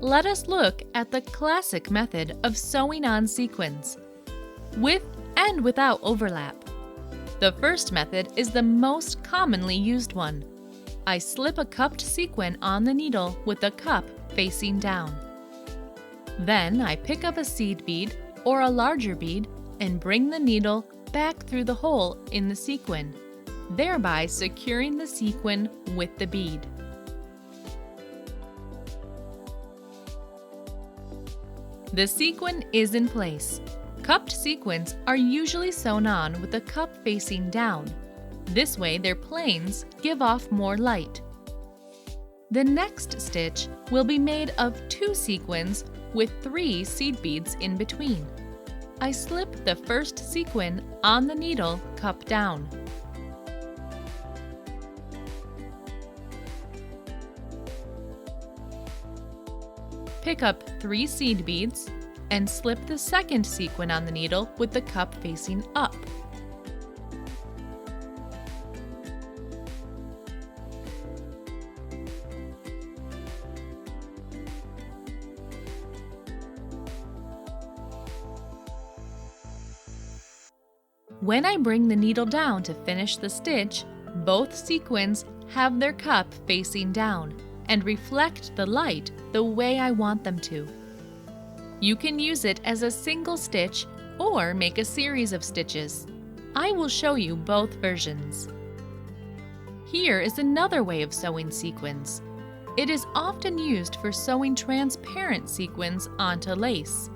let us look at the classic method of sewing on sequins, with and without overlap. The first method is the most commonly used one. I slip a cupped sequin on the needle with the cup facing down. Then I pick up a seed bead or a larger bead and bring the needle back through the hole in the sequin, thereby securing the sequin with the bead. The sequin is in place. Cupped sequins are usually sewn on with the cup facing down. This way their planes give off more light. The next stitch will be made of 2 sequins with 3 seed beads in between. I slip the first sequin on the needle cup down. Pick up 3 seed beads and slip the second sequin on the needle with the cup facing up. When I bring the needle down to finish the stitch, both sequins have their cup facing down and reflect the light the way I want them to. You can use it as a single stitch or make a series of stitches. I will show you both versions. Here is another way of sewing sequins. It is often used for sewing transparent sequins onto lace.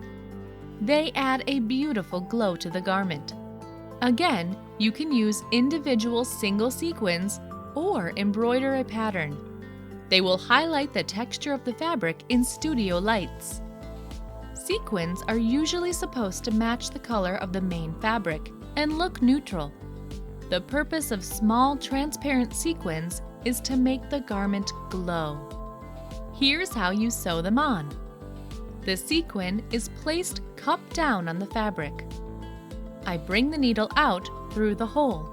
They add a beautiful glow to the garment. Again, you can use individual single sequins or embroider a pattern. They will highlight the texture of the fabric in studio lights. Sequins are usually supposed to match the color of the main fabric and look neutral. The purpose of small transparent sequins is to make the garment glow. Here's how you sew them on. The sequin is placed cup down on the fabric. I bring the needle out through the hole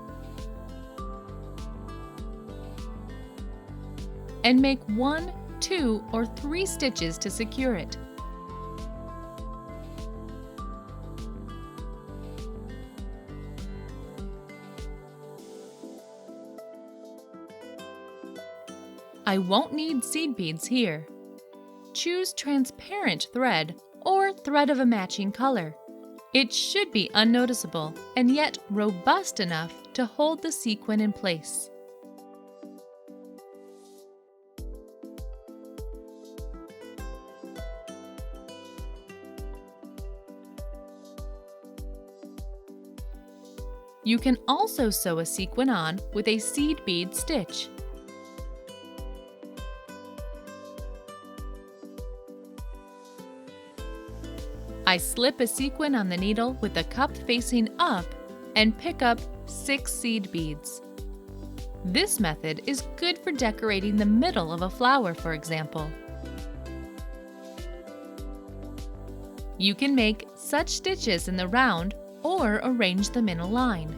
and make 1, 2, or 3 stitches to secure it. I won't need seed beads here. Choose transparent thread or thread of a matching color. It should be unnoticeable and yet robust enough to hold the sequin in place. You can also sew a sequin on with a seed bead stitch. I slip a sequin on the needle with the cup facing up and pick up 6 seed beads. This method is good for decorating the middle of a flower, for example. You can make such stitches in the round or arrange them in a line.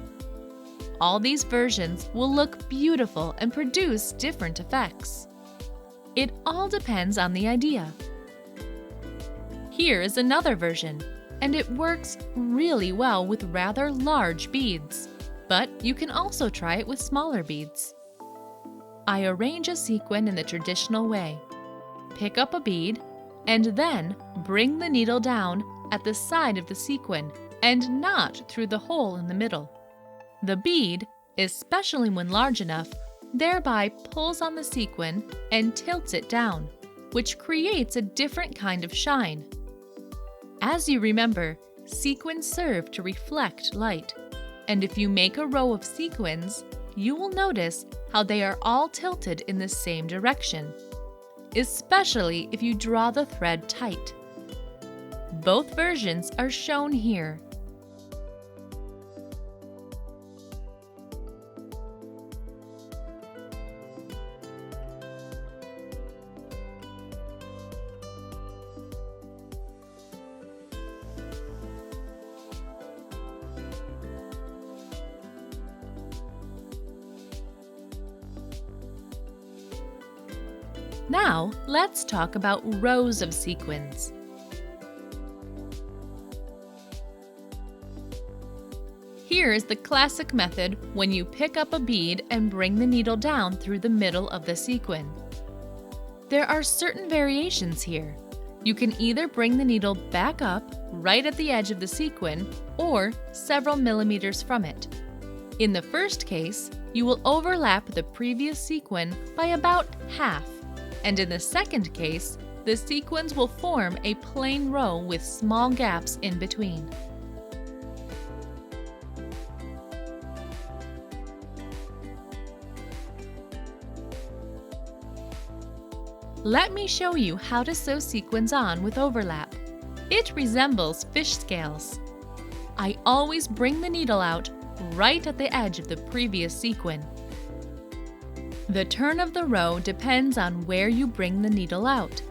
All these versions will look beautiful and produce different effects. It all depends on the idea. Here is another version, and it works really well with rather large beads, but you can also try it with smaller beads. I arrange a sequin in the traditional way. Pick up a bead, and then bring the needle down at the side of the sequin and not through the hole in the middle. The bead, especially when large enough, thereby pulls on the sequin and tilts it down, which creates a different kind of shine. As you remember, sequins serve to reflect light, and if you make a row of sequins, you will notice how they are all tilted in the same direction, especially if you draw the thread tight. Both versions are shown here. Now, let's talk about rows of sequins. Here is the classic method when you pick up a bead and bring the needle down through the middle of the sequin. There are certain variations here. You can either bring the needle back up right at the edge of the sequin or several millimeters from it. In the first case, you will overlap the previous sequin by about half, and in the second case, the sequins will form a plain row with small gaps in between. Let me show you how to sew sequins on with overlap. It resembles fish scales. I always bring the needle out right at the edge of the previous sequin. The turn of the row depends on where you bring the needle out.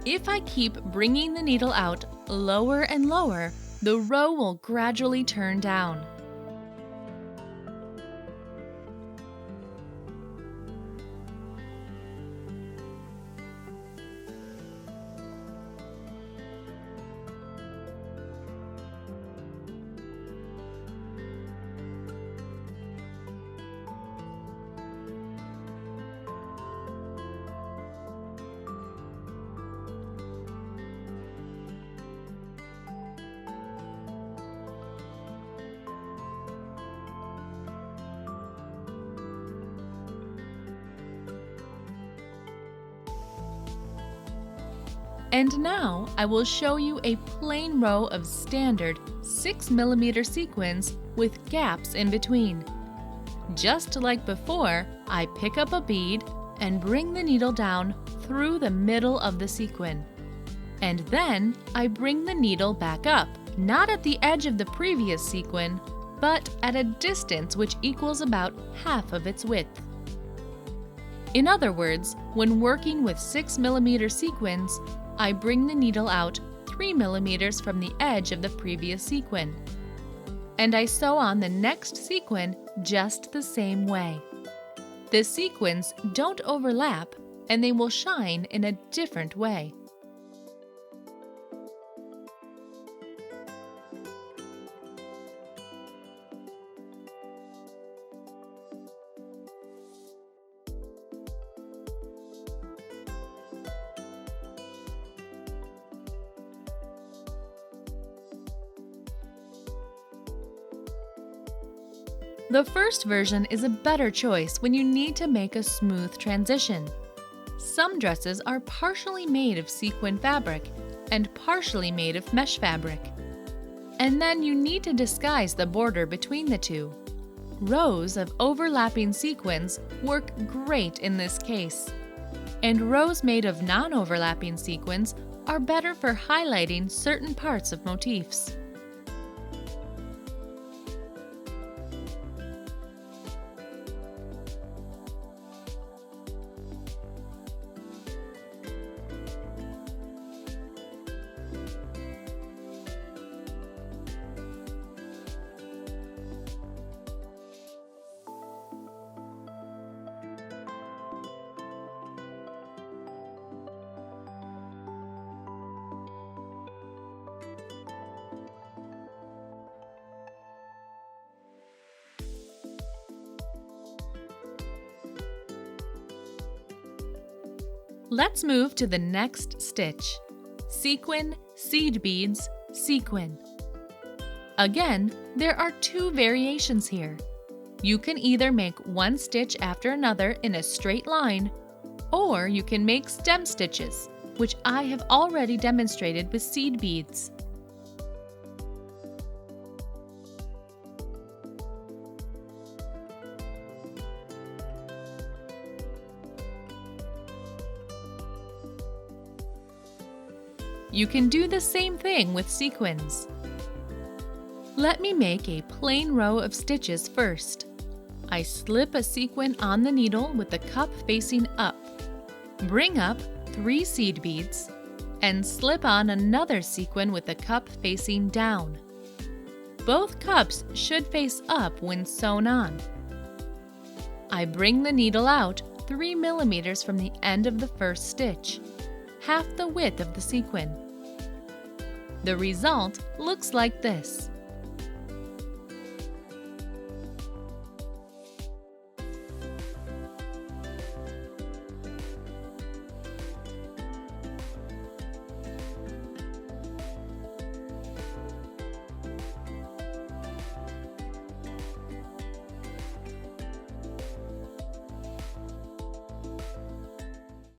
If I keep bringing the needle out lower and lower, the row will gradually turn down. And now I will show you a plain row of standard 6mm sequins with gaps in between. Just like before, I pick up a bead and bring the needle down through the middle of the sequin. And then I bring the needle back up, not at the edge of the previous sequin, but at a distance which equals about half of its width. In other words, when working with 6mm sequins, I bring the needle out 3 millimeters from the edge of the previous sequin. And I sew on the next sequin just the same way. The sequins don't overlap and they will shine in a different way. The first version is a better choice when you need to make a smooth transition. Some dresses are partially made of sequin fabric and partially made of mesh fabric. And then you need to disguise the border between the two. Rows of overlapping sequins work great in this case. And rows made of non-overlapping sequins are better for highlighting certain parts of motifs. Let's move to the next stitch. Sequin, seed beads, sequin. Again, there are two variations here. You can either make one stitch after another in a straight line, or you can make stem stitches, which I have already demonstrated with seed beads. You can do the same thing with sequins. Let me make a plain row of stitches first. I slip a sequin on the needle with the cup facing up. Bring up 3 seed beads and slip on another sequin with the cup facing down. Both cups should face up when sewn on. I bring the needle out 3 millimeters from the end of the first stitch, half the width of the sequin. The result looks like this.